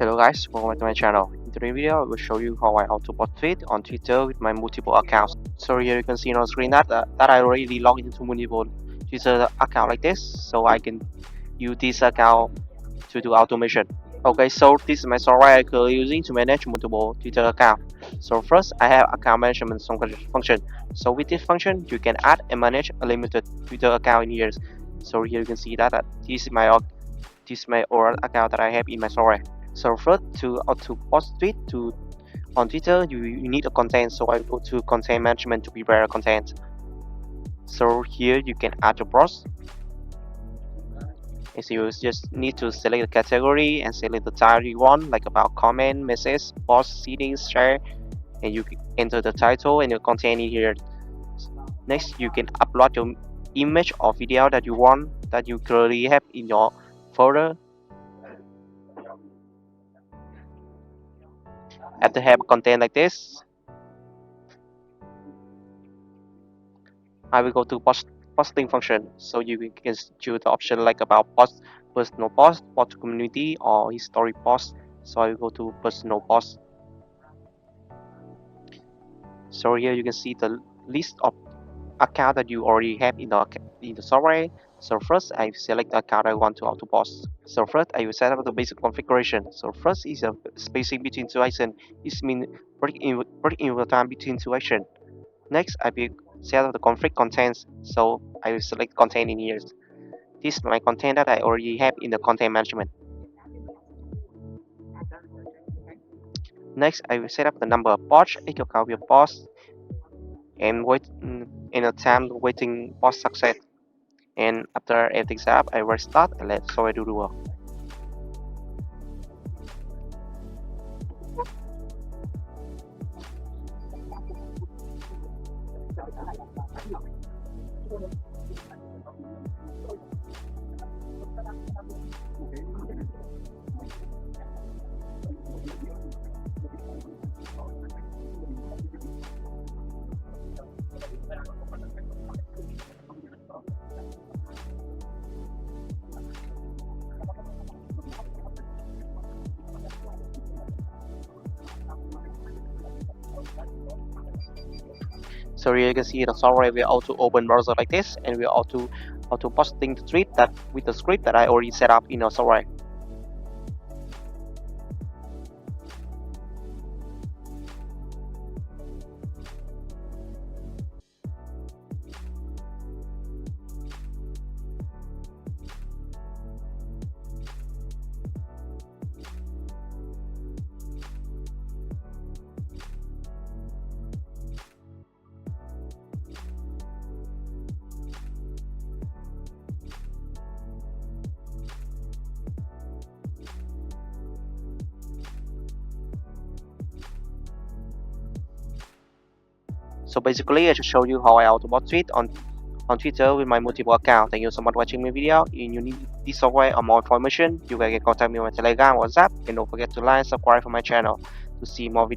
Hello guys, welcome back to my channel. In today's video, I will show you how I auto-bot tweet on Twitter with my multiple accounts. So here you can see on screen that I already logged into multiple Twitter account like this, so I can use this account to do automation. Okay, so this is my software I'm currently using to manage multiple Twitter accounts. So first, I have account management function. So with this function, you can add and manage a limited Twitter account in here. So here you can see that this is my old account that I have in my software. So first, to post tweet on Twitter, you need a content. So I go to content management to prepare a content. So here you can add your post. And so you just need to select the category and select the title you want, like about comment, message, post, settings, share, and you can enter the title and your content in here. Next, you can upload your image or video that you want that you currently have in your folder. After have content like this, I will go to posting function. So you can choose the option like about post, personal post to community, or history post. So I will go to personal post. So here you can see the list of account that you already have in the software. So first I select the account I want to auto post. So first I will set up the basic configuration. So first is a spacing between two actions. This means break in time between two actions. Next I will set up the config contents. So I will select content in here. This is my content that I already have in the content management. Next I will set up the number of posts equal count your posts and wait in a time waiting post success. And after everything's up, I restart and let software do the work. So here you can see the software will auto open browser like this, and will auto posting the tweet that with the script that I already set up in the software. So basically, I just show you how I auto-bot tweet on Twitter with my multiple accounts. Thank you so much for watching my video. If you need this software or more information, you can contact me on my Telegram, WhatsApp, and don't forget to like and subscribe for my channel to see more videos.